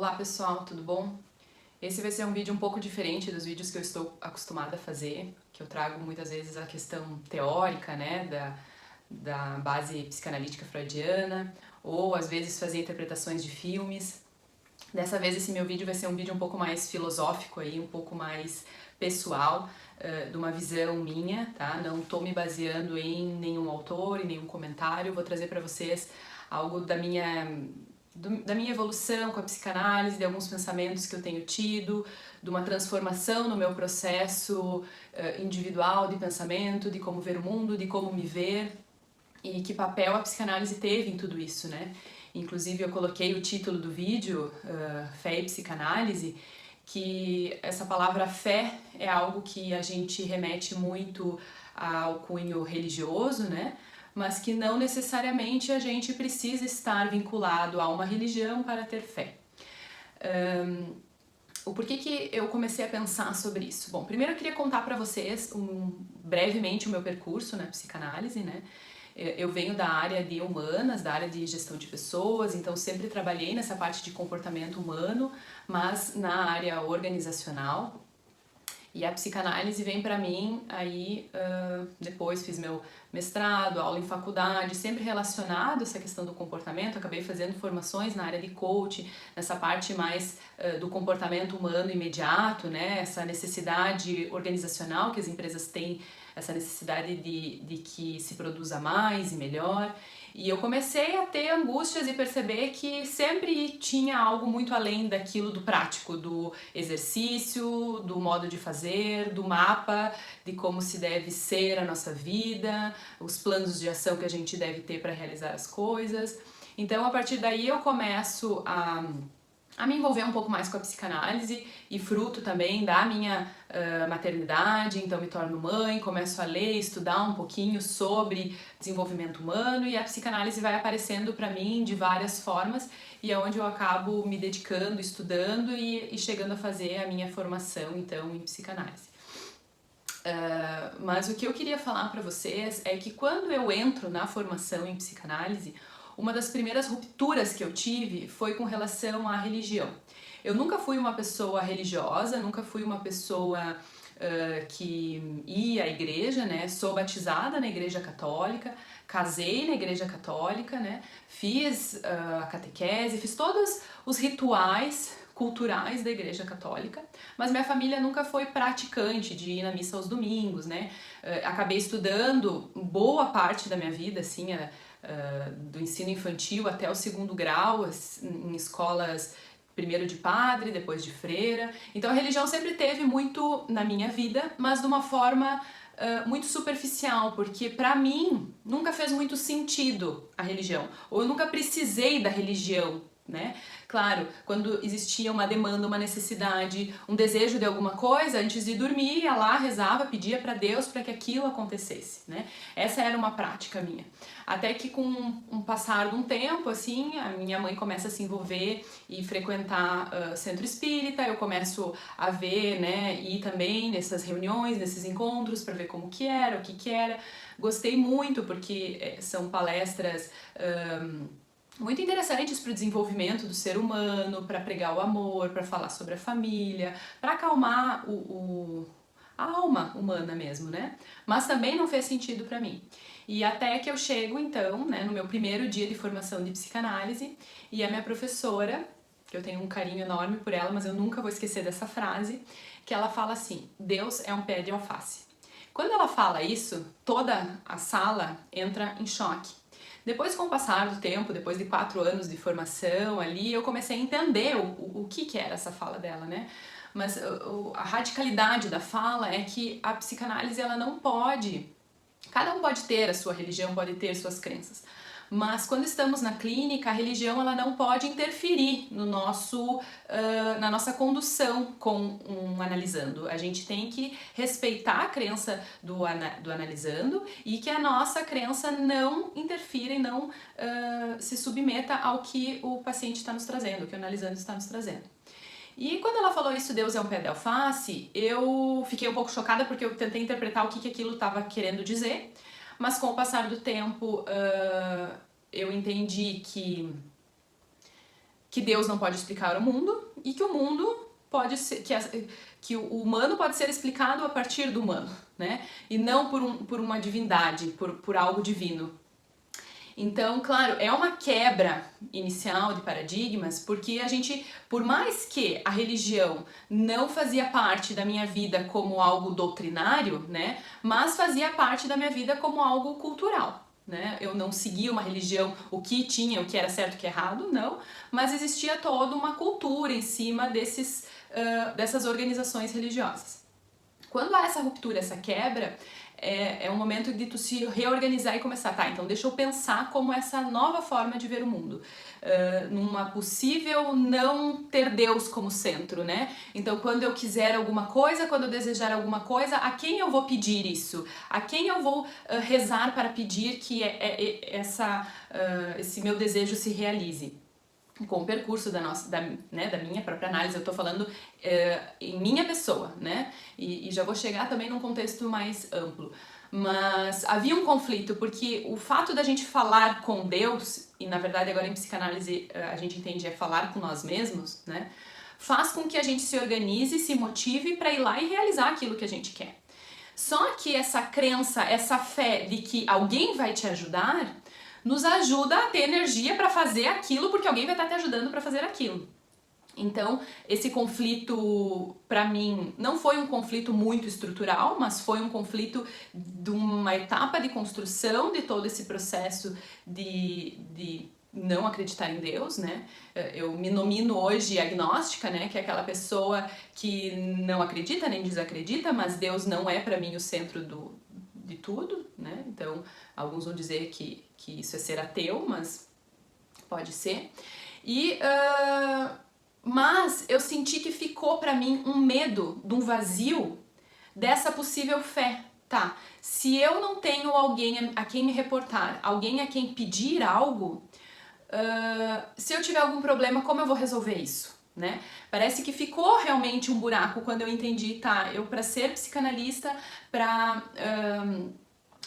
Olá pessoal, tudo bom? Esse vai ser um vídeo um pouco diferente dos vídeos que eu estou acostumada a fazer, que eu trago muitas vezes a questão teórica, né, da base psicanalítica freudiana, ou às vezes fazer interpretações de filmes. Dessa vez esse meu vídeo vai ser um vídeo um pouco mais filosófico, aí, um pouco mais pessoal, de uma visão minha, tá? Não estou me baseando em nenhum autor, em nenhum comentário, vou trazer para vocês algo da minha evolução com a psicanálise, de alguns pensamentos que eu tenho tido, de uma transformação no meu processo individual de pensamento, de como ver o mundo, de como me ver e que papel a psicanálise teve em tudo isso, né? Inclusive eu coloquei o título do vídeo, Fé e Psicanálise, que essa palavra fé é algo que a gente remete muito ao cunho religioso, né? Mas que não necessariamente a gente precisa estar vinculado a uma religião para ter fé. O porquê que eu comecei a pensar sobre isso? Bom, primeiro eu queria contar para vocês brevemente o meu percurso na psicanálise, né? Eu venho da área de humanas, da área de gestão de pessoas, então sempre trabalhei nessa parte de comportamento humano, mas na área organizacional. E a psicanálise vem para mim aí, depois fiz meu mestrado, aula em faculdade, sempre relacionado a essa questão do comportamento, acabei fazendo formações na área de coach, nessa parte mais do comportamento humano imediato, né? Essa necessidade organizacional que as empresas têm, essa necessidade de que se produza mais e melhor. E eu comecei a ter angústias e perceber que sempre tinha algo muito além daquilo do prático, do exercício, do modo de fazer, do mapa de como se deve ser a nossa vida, os planos de ação que a gente deve ter para realizar as coisas. Então, a partir daí eu começo a me envolver um pouco mais com a psicanálise e fruto também da minha maternidade, então me torno mãe, começo a ler, estudar um pouquinho sobre desenvolvimento humano e a psicanálise vai aparecendo para mim de várias formas e é onde eu acabo me dedicando, estudando e chegando a fazer a minha formação então em psicanálise. Mas o que eu queria falar para vocês é que quando eu entro na formação em psicanálise, uma das primeiras rupturas que eu tive foi com relação à religião. Eu nunca fui uma pessoa religiosa, nunca fui uma pessoa que ia à igreja, né? Sou batizada na igreja católica, casei na igreja católica, né? Fiz a catequese, fiz todos os rituais culturais da igreja católica, mas minha família nunca foi praticante de ir na missa aos domingos, né? Acabei estudando boa parte da minha vida, assim, do ensino infantil até o 2º grau, em escolas primeiro de padre, depois de freira. Então a religião sempre teve muito na minha vida, mas de uma forma muito superficial, porque para mim nunca fez muito sentido a religião, ou eu nunca precisei da religião, né? Claro, quando existia uma demanda, uma necessidade, um desejo de alguma coisa, antes de dormir, ia lá, rezava, pedia para Deus para que aquilo acontecesse, né? Essa era uma prática minha. Até que com um passar de um tempo, assim, a minha mãe começa a se envolver e frequentar centro espírita, eu começo a ver, né, ir também nessas reuniões, nesses encontros, para ver como que era, o que que era. Gostei muito, porque são palestras muito interessantes para o desenvolvimento do ser humano, para pregar o amor, para falar sobre a família, para acalmar a alma humana mesmo, né? Mas também não fez sentido para mim. E até que eu chego, então, né, no meu primeiro dia de formação de psicanálise, e a minha professora, que eu tenho um carinho enorme por ela, mas eu nunca vou esquecer dessa frase, que ela fala assim: Deus é um pé de alface. Quando ela fala isso, toda a sala entra em choque. Depois, com o passar do tempo, depois de 4 anos de formação ali, eu comecei a entender o que era essa fala dela, né? Mas a radicalidade da fala é que a psicanálise, ela não pode... Cada um pode ter a sua religião, pode ter suas crenças. Mas quando estamos na clínica, a religião ela não pode interferir no na nossa condução com um analisando. A gente tem que respeitar a crença do analisando e que a nossa crença não interfira e não se submeta ao que o paciente está nos trazendo, o que o analisando está nos trazendo. E quando ela falou isso, Deus é um pé de alface, eu fiquei um pouco chocada porque eu tentei interpretar o que aquilo estava querendo dizer, mas com o passar do tempo eu entendi que Deus não pode explicar o mundo e que o mundo pode ser, que o humano pode ser explicado a partir do humano, né? E não por uma divindade, por algo divino. Então, claro, é uma quebra inicial de paradigmas, porque a gente, por mais que a religião não fazia parte da minha vida como algo doutrinário, né, mas fazia parte da minha vida como algo cultural, né? Eu não seguia uma religião, o que tinha, o que era certo, o que é errado, não, mas existia toda uma cultura em cima dessas organizações religiosas. Quando há essa ruptura, essa quebra, é um momento de tu se reorganizar e começar, tá, então deixa eu pensar como essa nova forma de ver o mundo, numa possível não ter Deus como centro, né? Então quando eu quiser alguma coisa, quando eu desejar alguma coisa, a quem eu vou pedir isso? A quem eu vou rezar para pedir que esse meu desejo se realize? Com o percurso da minha própria análise, eu tô falando em minha pessoa, né? E já vou chegar também num contexto mais amplo. Mas havia um conflito, porque o fato da gente falar com Deus, e na verdade agora em psicanálise a gente entende falar com nós mesmos, né? Faz com que a gente se organize, se motive para ir lá e realizar aquilo que a gente quer. Só que essa crença, essa fé de que alguém vai te ajudar, nos ajuda a ter energia para fazer aquilo, porque alguém vai estar te ajudando para fazer aquilo. Então, esse conflito, para mim, não foi um conflito muito estrutural, mas foi um conflito de uma etapa de construção de todo esse processo de não acreditar em Deus, né? Eu me nomino hoje agnóstica, né? Que é aquela pessoa que não acredita nem desacredita, mas Deus não é para mim o centro de tudo, né? Então, alguns vão dizer que isso é ser ateu, mas pode ser. Mas eu senti que ficou pra mim um medo de um vazio dessa possível fé. Tá, se eu não tenho alguém a quem me reportar, alguém a quem pedir algo, se eu tiver algum problema, como eu vou resolver isso? Né? Parece que ficou realmente um buraco quando eu entendi, tá, eu para ser psicanalista, para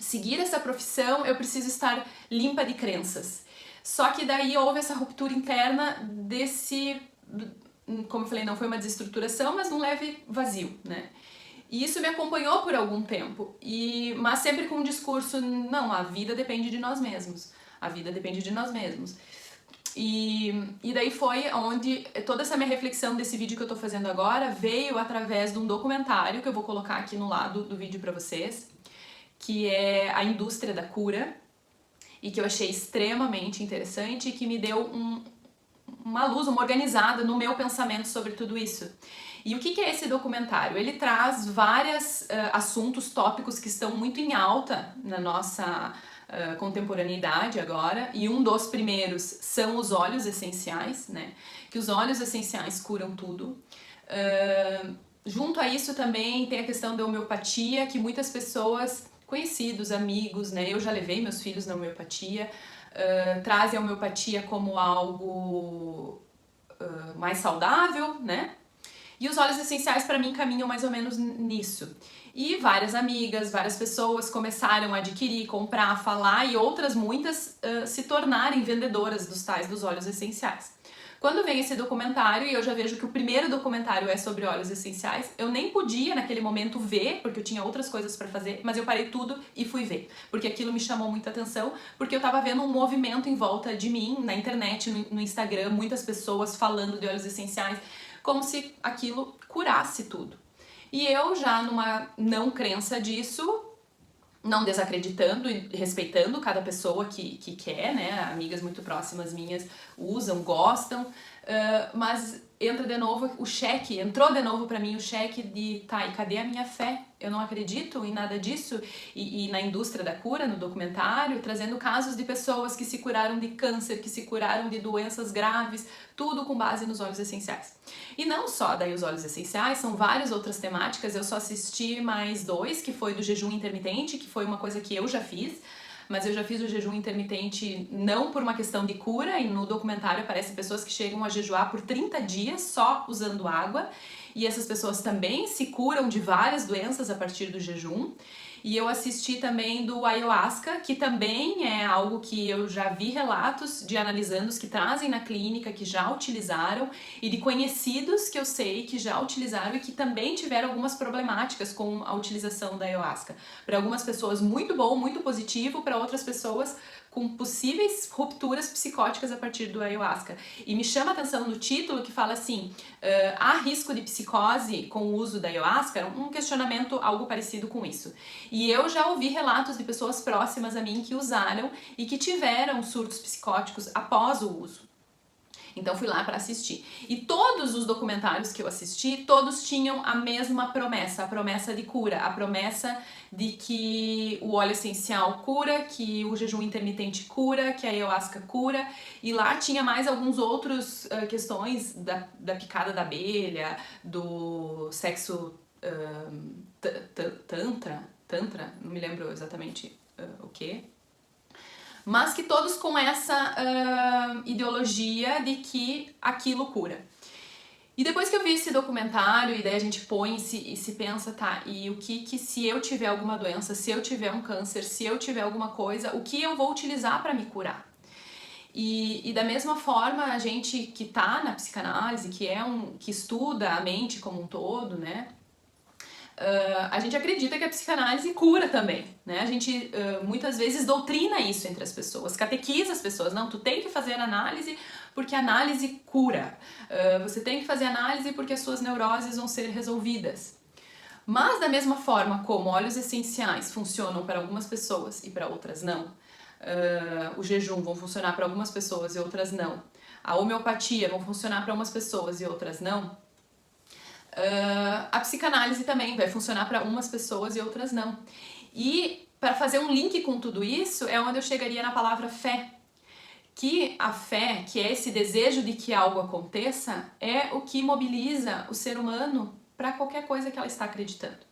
seguir essa profissão, eu preciso estar limpa de crenças. Só que daí houve essa ruptura interna como eu falei, não foi uma desestruturação, mas um leve vazio, né? E isso me acompanhou por algum tempo, mas sempre com um discurso, não, a vida depende de nós mesmos, a vida depende de nós mesmos. E daí foi onde toda essa minha reflexão desse vídeo que eu tô fazendo agora veio através de um documentário que eu vou colocar aqui no lado do vídeo pra vocês, que é A Indústria da Cura, e que eu achei extremamente interessante e que me deu uma luz, uma organizada no meu pensamento sobre tudo isso. E o que é esse documentário? Ele traz vários assuntos, tópicos que estão muito em alta na nossa contemporaneidade agora, e um dos primeiros são os óleos essenciais, né? Que os óleos essenciais curam tudo. Junto a isso também tem a questão da homeopatia, que muitas pessoas, conhecidos, amigos, né? Eu já levei meus filhos na homeopatia, trazem a homeopatia como algo mais saudável, né? E os óleos essenciais para mim caminham mais ou menos nisso. E várias amigas, várias pessoas começaram a adquirir, comprar, falar e outras muitas se tornarem vendedoras dos óleos essenciais. Quando vem esse documentário, e eu já vejo que o primeiro documentário é sobre óleos essenciais, eu nem podia naquele momento ver, porque eu tinha outras coisas para fazer, mas eu parei tudo e fui ver, porque aquilo me chamou muita atenção, porque eu tava vendo um movimento em volta de mim, na internet, no Instagram, muitas pessoas falando de óleos essenciais, como se aquilo curasse tudo. E eu já numa não crença disso, não desacreditando e respeitando cada pessoa que quer, né? Amigas muito próximas minhas usam, gostam, mas entrou de novo pra mim o cheque de, tá, e cadê a minha fé? Eu não acredito em nada disso. E na indústria da cura, no documentário, trazendo casos de pessoas que se curaram de câncer, que se curaram de doenças graves, tudo com base nos óleos essenciais. E não só daí os óleos essenciais, são várias outras temáticas, eu só assisti mais 2, que foi do jejum intermitente, que foi uma coisa que eu já fiz, mas eu já fiz o jejum intermitente não por uma questão de cura, e no documentário aparecem pessoas que chegam a jejuar por 30 dias só usando água, e essas pessoas também se curam de várias doenças a partir do jejum. E eu assisti também do ayahuasca, que também é algo que eu já vi relatos de analisandos que trazem na clínica, que já utilizaram, e de conhecidos que eu sei que já utilizaram e que também tiveram algumas problemáticas com a utilização da ayahuasca. Para algumas pessoas muito bom, muito positivo, para outras pessoas com possíveis rupturas psicóticas a partir do ayahuasca. E me chama a atenção no título que fala assim, há risco de psicose com o uso da ayahuasca? Um questionamento algo parecido com isso. E eu já ouvi relatos de pessoas próximas a mim que usaram e que tiveram surtos psicóticos após o uso. Então fui lá para assistir. E todos os documentários que eu assisti, todos tinham a mesma promessa, a promessa de cura, a promessa de que o óleo essencial cura, que o jejum intermitente cura, que a ayahuasca cura. E lá tinha mais alguns outros questões da picada da abelha, do sexo tantra, não me lembro exatamente o que. Mas que todos com essa ideologia de que aquilo cura. E depois que eu vi esse documentário, e daí a gente põe e se pensa, tá, e o que se eu tiver alguma doença, se eu tiver um câncer, se eu tiver alguma coisa, o que eu vou utilizar para me curar? E da mesma forma, a gente que tá na psicanálise, que estuda a mente como um todo, né? A gente acredita que a psicanálise cura também, né? A gente muitas vezes doutrina isso entre as pessoas, catequiza as pessoas. Não, tu tem que fazer análise porque a análise cura. Você tem que fazer análise porque as suas neuroses vão ser resolvidas. Mas da mesma forma como óleos essenciais funcionam para algumas pessoas e para outras não, o jejum vão funcionar para algumas pessoas e outras não, a homeopatia vão funcionar para umas pessoas e outras não, a psicanálise também vai funcionar para umas pessoas e outras não. E para fazer um link com tudo isso é onde eu chegaria na palavra fé. Que a fé, que é esse desejo de que algo aconteça, é o que mobiliza o ser humano para qualquer coisa que ela está acreditando.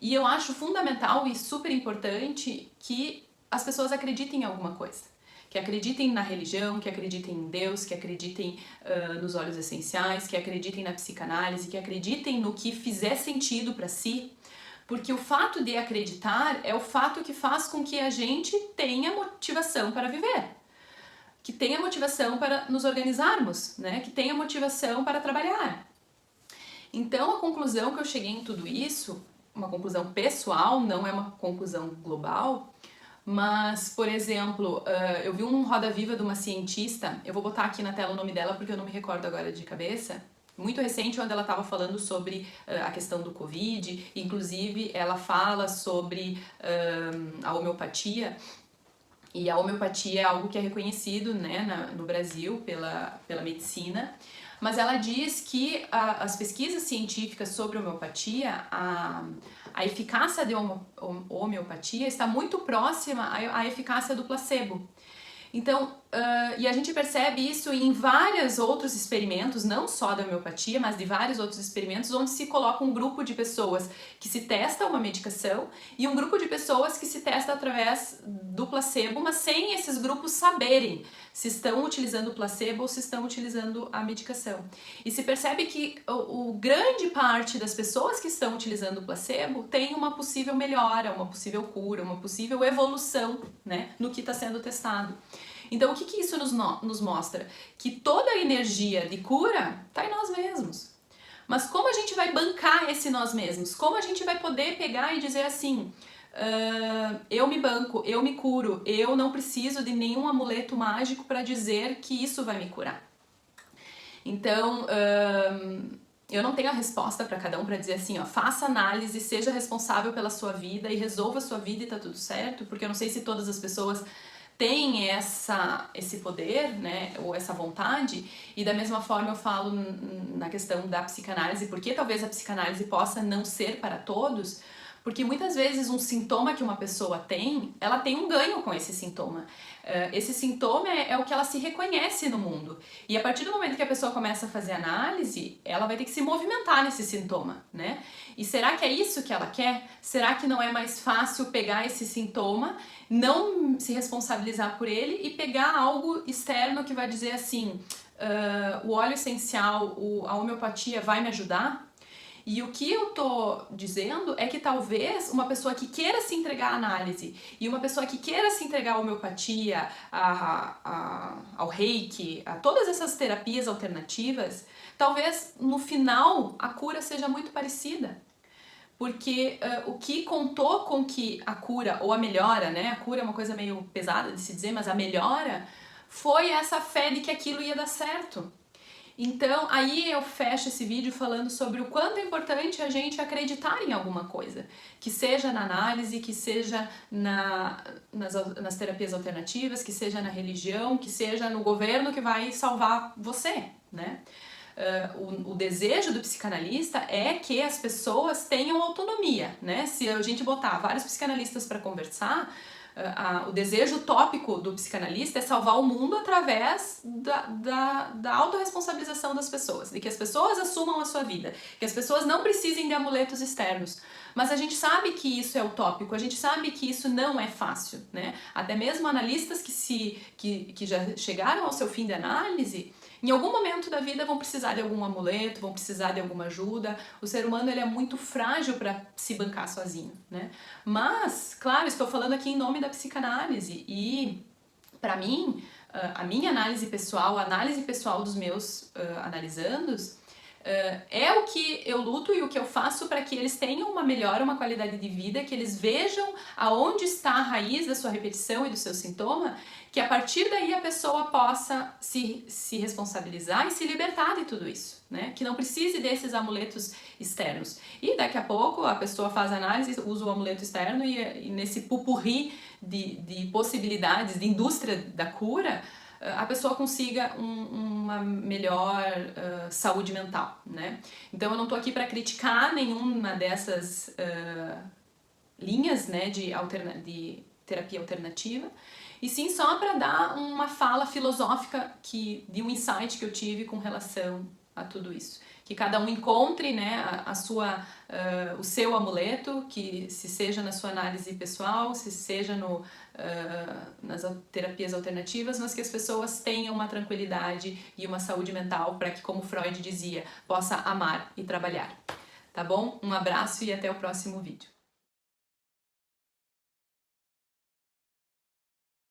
E eu acho fundamental e super importante que as pessoas acreditem em alguma coisa. Que acreditem na religião, que acreditem em Deus, que acreditem nos óleos essenciais, que acreditem na psicanálise, que acreditem no que fizer sentido para si, porque o fato de acreditar é o fato que faz com que a gente tenha motivação para viver, que tenha motivação para nos organizarmos, né? Que tenha motivação para trabalhar. Então a conclusão que eu cheguei em tudo isso, uma conclusão pessoal, não é uma conclusão global, mas, por exemplo, eu vi um Roda Viva de uma cientista, eu vou botar aqui na tela o nome dela porque eu não me recordo agora de cabeça, muito recente, onde ela estava falando sobre a questão do Covid, inclusive ela fala sobre a homeopatia, e a homeopatia é algo que é reconhecido, né, no Brasil pela medicina, mas ela diz que as pesquisas científicas sobre homeopatia, a eficácia de homeopatia está muito próxima à eficácia do placebo. Então, e a gente percebe isso em vários outros experimentos, não só da homeopatia, mas de vários outros experimentos, onde se coloca um grupo de pessoas que se testa uma medicação e um grupo de pessoas que se testa através do placebo, mas sem esses grupos saberem se estão utilizando o placebo ou se estão utilizando a medicação. E se percebe que grande parte das pessoas que estão utilizando o placebo tem uma possível melhora, uma possível cura, uma possível evolução, né, no que está sendo testado. Então, o que isso nos mostra? Que toda a energia de cura está em nós mesmos. Mas como a gente vai bancar esse nós mesmos? Como a gente vai poder pegar e dizer assim, eu me banco, eu me curo, eu não preciso de nenhum amuleto mágico para dizer que isso vai me curar? Então, eu não tenho a resposta para cada um para dizer assim, ó, faça análise, seja responsável pela sua vida e resolva a sua vida e tá tudo certo, porque eu não sei se todas as pessoas tem esse poder, né, ou essa vontade, e da mesma forma eu falo na questão da psicanálise, porque talvez a psicanálise possa não ser para todos, porque muitas vezes um sintoma que uma pessoa tem, ela tem um ganho com esse sintoma. Esse sintoma é o que ela se reconhece no mundo. E a partir do momento que a pessoa começa a fazer análise, ela vai ter que se movimentar nesse sintoma, né? E será que é isso que ela quer? Será que não é mais fácil pegar esse sintoma, não se responsabilizar por ele e pegar algo externo que vai dizer assim, o óleo essencial, a homeopatia vai me ajudar? E o que eu tô dizendo é que talvez uma pessoa que queira se entregar à análise e uma pessoa que queira se entregar à homeopatia, ao reiki, a todas essas terapias alternativas, talvez no final a cura seja muito parecida. Porque o que contou com que a cura, ou a melhora, né? A cura é uma coisa meio pesada de se dizer, mas a melhora foi essa fé de que aquilo ia dar certo. Então, aí eu fecho esse vídeo falando sobre o quanto é importante a gente acreditar em alguma coisa, que seja na análise, que seja nas terapias alternativas, que seja na religião, que seja no governo que vai salvar você, né? O desejo do psicanalista é que as pessoas tenham autonomia, né? Se a gente botar vários psicanalistas para conversar, o desejo utópico do psicanalista é salvar o mundo através da autorresponsabilização das pessoas, de que as pessoas assumam a sua vida, que as pessoas não precisem de amuletos externos. Mas a gente sabe que isso é utópico, a gente sabe que isso não é fácil, né? Até mesmo analistas que já chegaram ao seu fim de análise, em algum momento da vida vão precisar de algum amuleto, vão precisar de alguma ajuda. O ser humano ele é muito frágil para se bancar sozinho, né? Mas, claro, estou falando aqui em nome da psicanálise e, para mim, a minha análise pessoal, a análise pessoal dos meus analisandos, é o que eu luto e o que eu faço para que eles tenham uma melhora, uma qualidade de vida, que eles vejam aonde está a raiz da sua repetição e do seu sintoma, que a partir daí a pessoa possa se responsabilizar e se libertar de tudo isso, né? Que não precise desses amuletos externos. E daqui a pouco a pessoa faz análise, usa o amuleto externo e nesse pupurri de possibilidades, de indústria da cura, a pessoa consiga uma melhor saúde mental, né? Então eu não tô aqui para criticar nenhuma dessas linhas, né, de terapia alternativa, e sim só para dar uma fala filosófica de um insight que eu tive com relação a tudo isso. Que cada um encontre, né, o seu amuleto, que se seja na sua análise pessoal, se seja nas terapias alternativas, mas que as pessoas tenham uma tranquilidade e uma saúde mental para que, como Freud dizia, possa amar e trabalhar. Tá bom? Um abraço e até o próximo vídeo.